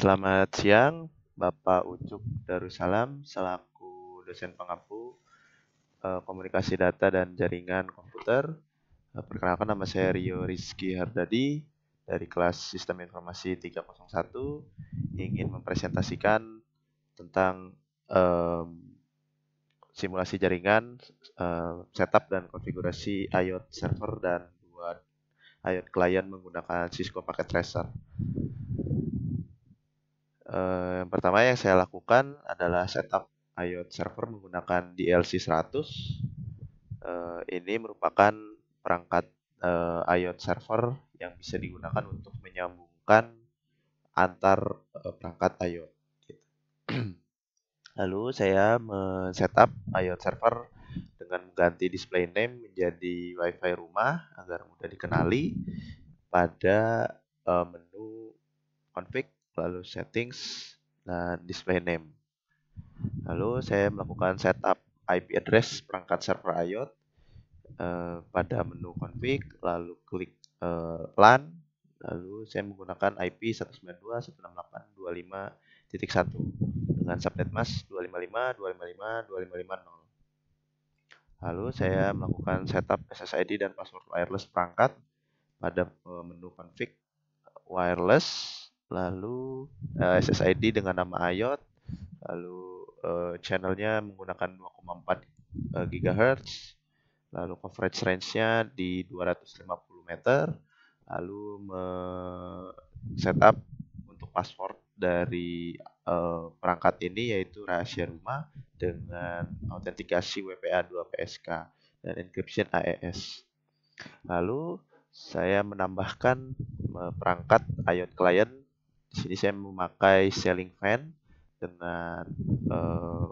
Selamat siang, Bapak Ucup Darussalam, selaku dosen pengampu komunikasi data dan jaringan komputer. Perkenalkan, nama saya Rio Rizky Hardadi dari kelas Sistem Informasi 301, ingin mempresentasikan tentang simulasi jaringan, setup dan konfigurasi IoT server dan buat IoT client menggunakan Cisco Packet Tracer. Yang pertama yang saya lakukan adalah setup IoT server menggunakan DLC 100. Ini merupakan perangkat IoT server yang bisa digunakan untuk menyambungkan antar perangkat IoT. Lalu saya men-setup IoT server dengan mengganti display name menjadi Wi-Fi rumah agar mudah dikenali pada menu config, lalu settings, dan display name. Lalu saya melakukan setup IP address perangkat server IoT pada menu config, lalu klik LAN, lalu saya menggunakan IP 192.168.25.1 dengan subnet mask 255.255.255.0. Lalu saya melakukan setup SSID dan password wireless perangkat pada menu config wireless, lalu SSID dengan nama IoT, lalu channelnya menggunakan 2,4 GHz, lalu coverage range-nya di 250 meter, lalu setup untuk password dari perangkat ini yaitu rahasia rumah dengan autentikasi WPA2PSK dan encryption AES. Lalu saya menambahkan perangkat IoT client. Di sini saya memakai ceiling fan dengan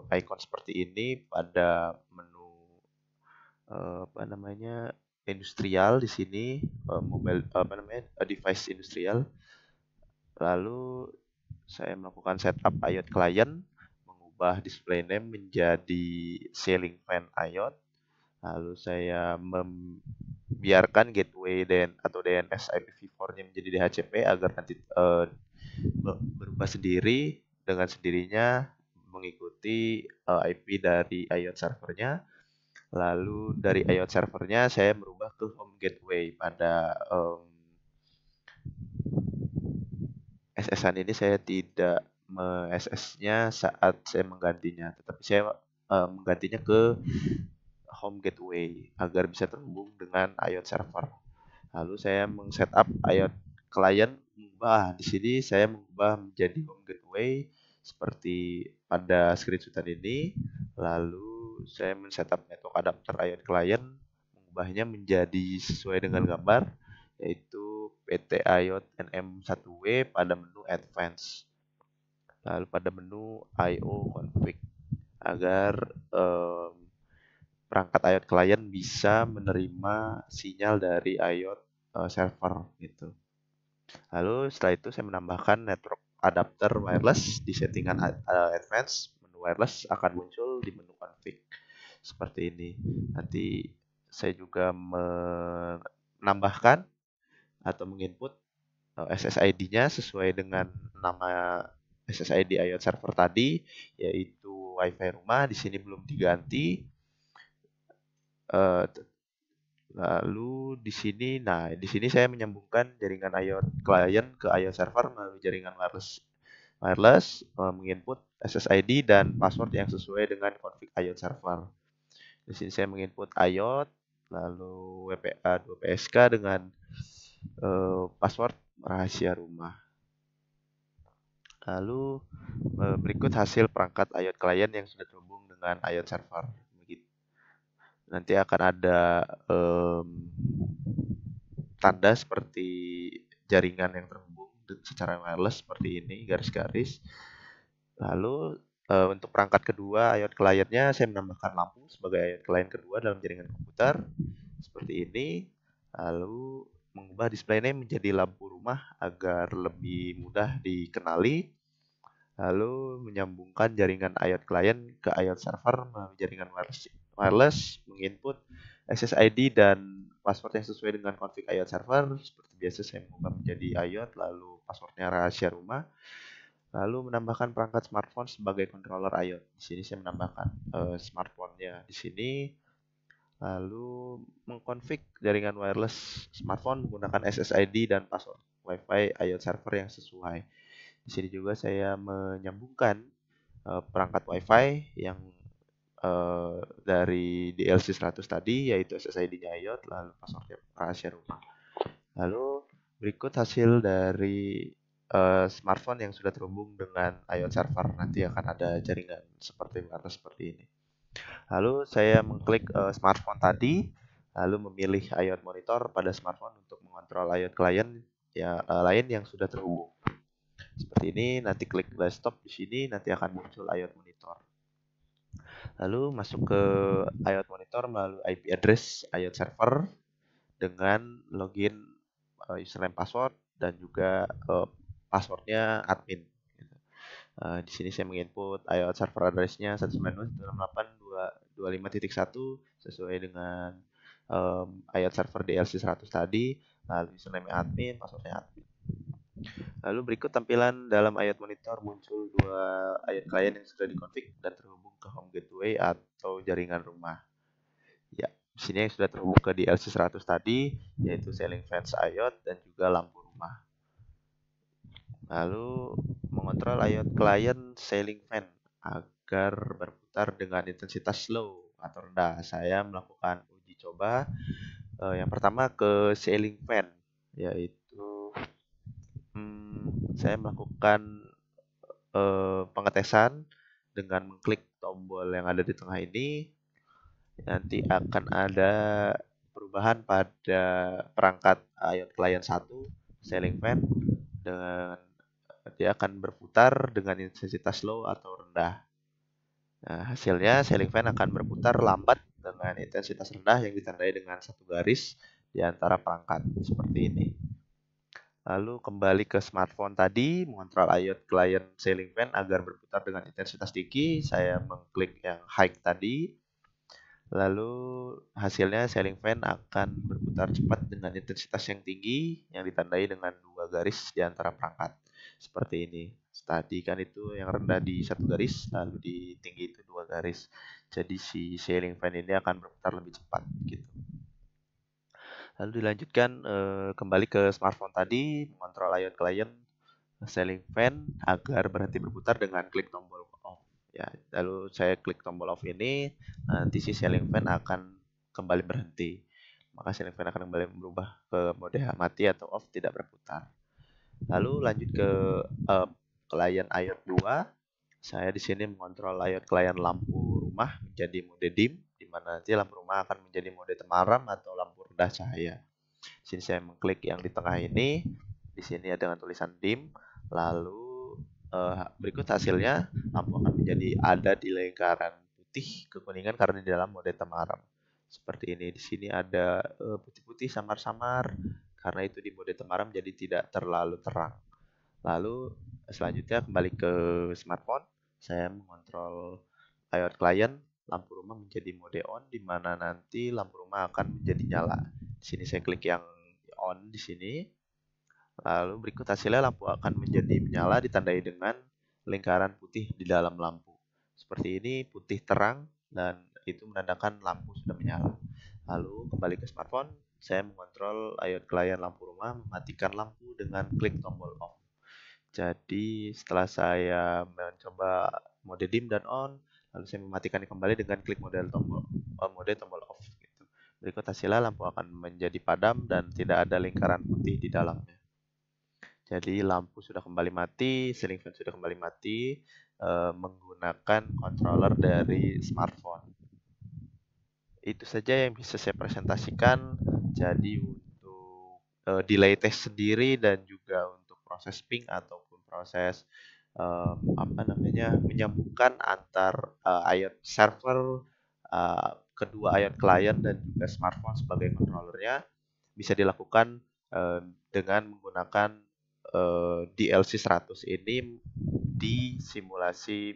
icon seperti ini pada menu industrial di sini, mobile device industrial. Lalu saya melakukan setup IoT client, mengubah display name menjadi ceiling fan IoT. Lalu saya membiarkan gateway atau DNS IPv4-nya menjadi DHCP agar nanti berubah sendiri dengan sendirinya mengikuti IP dari IoT servernya. Lalu dari IoT servernya saya merubah ke home gateway pada SS-an ini. Saya tidak SS-nya saat saya menggantinya, tetapi saya menggantinya ke home gateway agar bisa terhubung dengan IoT server. Lalu saya men-setup IoT client, di sini saya mengubah menjadi home gateway seperti pada screenshotan ini. Lalu saya men-setup network adapter IoT client, mengubahnya menjadi sesuai dengan gambar, yaitu PT IoT NM1W pada menu advance. Lalu pada menu IO config agar perangkat IoT client bisa menerima sinyal dari IoT server gitu. Lalu setelah itu saya menambahkan network adapter wireless di settingan advance. Menu wireless akan muncul di menu config seperti ini. Nanti saya juga menambahkan atau menginput SSID-nya sesuai dengan nama SSID IoT server tadi, yaitu Wi-Fi rumah. Di sini belum diganti. Lalu di sini saya menyambungkan jaringan IoT client ke IoT server melalui jaringan wireless, menginput SSID dan password yang sesuai dengan config IoT server. Di sini saya menginput IoT, lalu WPA2PSK dengan password rahasia rumah. Lalu berikut hasil perangkat IoT client yang sudah terhubung dengan IoT server. Nanti akan ada tanda seperti jaringan yang terhubung secara wireless seperti ini, garis-garis. Lalu untuk perangkat kedua IoT client-nya saya menambahkan lampu sebagai IoT client kedua dalam jaringan komputer seperti ini. Lalu mengubah display name menjadi lampu rumah agar lebih mudah dikenali. Lalu menyambungkan jaringan IoT client ke IoT server melalui jaringan wireless, menginput SSID dan password yang sesuai dengan config IoT server. Seperti biasa saya mengubah menjadi IoT, lalu passwordnya rahasia rumah. Lalu menambahkan perangkat smartphone sebagai controller IoT. Di sini saya menambahkan smartphone-nya di sini. Lalu mengkonfig jaringan wireless smartphone menggunakan SSID dan password Wi-Fi IoT server yang sesuai. Di sini juga saya menyambungkan perangkat Wi-Fi yang dari DLC 100 tadi, yaitu SSID-nya IoT, lalu passwordnya rahasia rumah. Lalu berikut hasil dari smartphone yang sudah terhubung dengan IoT server. Nanti akan ada jaringan seperti wireless seperti ini. Lalu saya mengklik smartphone tadi, lalu memilih IoT monitor pada smartphone untuk mengontrol IoT client ya, lain yang sudah terhubung. Seperti ini, nanti klik desktop di sini, nanti akan muncul IoT monitor. Lalu masuk ke IoT monitor melalui IP address IoT server dengan login username password dan juga passwordnya admin. Di sini saya menginput IoT server address-nya 192.168.25.1 sesuai dengan IoT server DLC 100 tadi, lalu username admin, passwordnya admin. Lalu berikut tampilan dalam IoT monitor, muncul dua IoT client yang sudah dikonfig dan terhubung ke home gateway atau jaringan rumah. Ya, di sini yang sudah terhubung ke DLC 100 tadi, yaitu ceiling fans IoT dan juga lampu rumah. Lalu mengontrol IoT client ceiling fan agar berputar dengan intensitas slow atau rendah. Saya melakukan uji coba yang pertama ke ceiling fan, yaitu saya melakukan pengetesan dengan mengklik tombol yang ada di tengah ini. Nanti akan ada perubahan pada perangkat IoT client 1 ceiling fan, dengan dia akan berputar dengan intensitas slow atau rendah. Nah, hasilnya ceiling fan akan berputar lambat dengan intensitas rendah yang ditandai dengan satu garis di antara perangkat seperti ini. Lalu kembali ke smartphone tadi, mengontrol IoT client ceiling fan agar berputar dengan intensitas tinggi. Saya mengklik yang high tadi. Lalu hasilnya ceiling fan akan berputar cepat dengan intensitas yang tinggi yang ditandai dengan dua garis di antara perangkat. Seperti ini. Tadi kan itu yang rendah di satu garis, lalu di tinggi itu dua garis. Jadi si ceiling fan ini akan berputar lebih cepat gitu. Lalu dilanjutkan kembali ke smartphone tadi, mengontrol IoT client ceiling fan agar berhenti berputar dengan klik tombol off. Ya, lalu saya klik tombol off ini, nanti si ceiling fan akan kembali berhenti. Maka ceiling fan akan kembali berubah ke mode mati atau off, tidak berputar. Lalu lanjut ke client IoT 2. Saya di sini mengontrol IoT client lampu rumah menjadi mode dim, di mana nanti lampu rumah akan menjadi mode temaram atau lampu rendah cahaya. Di sini saya mengklik yang di tengah ini. Di sini ada dengan tulisan dim. Lalu berikut hasilnya, lampu akan menjadi ada di lingkaran putih kekuningan karena di dalam mode temaram. Seperti ini. Di sini ada putih-putih samar-samar karena itu di mode temaram, jadi tidak terlalu terang. Lalu selanjutnya kembali ke smartphone. Saya mengontrol IoT client lampu rumah menjadi mode on, di mana nanti lampu rumah akan menjadi nyala. Di sini saya klik yang on di sini. Lalu berikut hasilnya, lampu akan menjadi menyala ditandai dengan lingkaran putih di dalam lampu. Seperti ini, putih terang dan itu menandakan lampu sudah menyala. Lalu kembali ke smartphone, saya mengontrol IoT client lampu rumah mematikan lampu dengan klik tombol off. Jadi setelah saya mencoba mode dim dan on, lalu saya mematikannya kembali dengan klik mode tombol off. Gitu. Berikut hasilnya, lampu akan menjadi padam dan tidak ada lingkaran putih di dalamnya. Jadi lampu sudah kembali mati, ceiling fan sudah kembali mati menggunakan controller dari smartphone. Itu saja yang bisa saya presentasikan. Jadi untuk delay test sendiri dan juga untuk proses ping ataupun proses menyambungkan antar IoT server, kedua IoT client dan juga smartphone sebagai controllernya bisa dilakukan dengan menggunakan DLC 100 ini di simulasi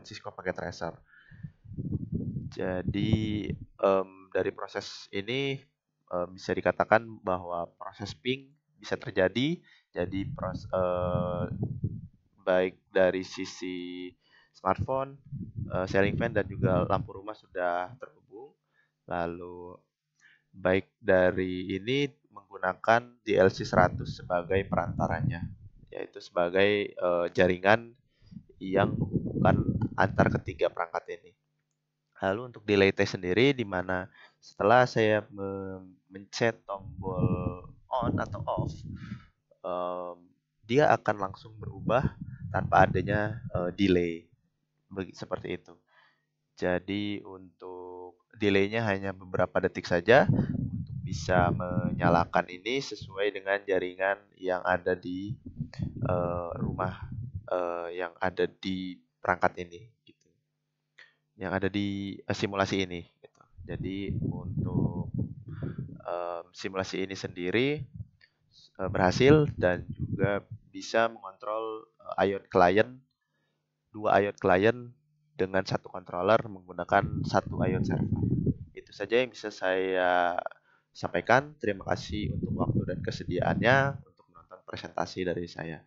Cisco Packet Tracer. Jadi dari proses ini bisa dikatakan bahwa proses ping bisa terjadi. Jadi baik dari sisi smartphone, ceiling fan dan juga lampu rumah sudah terhubung. Lalu baik dari ini menggunakan DLC 100 sebagai perantaranya, yaitu sebagai jaringan yang menghubungkan antar ketiga perangkat ini. Lalu untuk delay test sendiri, di mana setelah saya mencet tombol on atau off, em, dia akan langsung berubah tanpa adanya delay, seperti itu. Jadi untuk delaynya hanya beberapa detik saja untuk bisa menyalakan ini sesuai dengan jaringan yang ada di rumah, yang ada di perangkat ini, gitu. Yang ada di simulasi ini, gitu. Jadi untuk simulasi ini sendiri berhasil dan juga bisa mengontrol IOT client, dua IOT client dengan satu controller menggunakan satu IOT server. Itu saja yang bisa saya sampaikan. Terima kasih untuk waktu dan kesediaannya untuk menonton presentasi dari saya.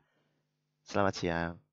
Selamat siang.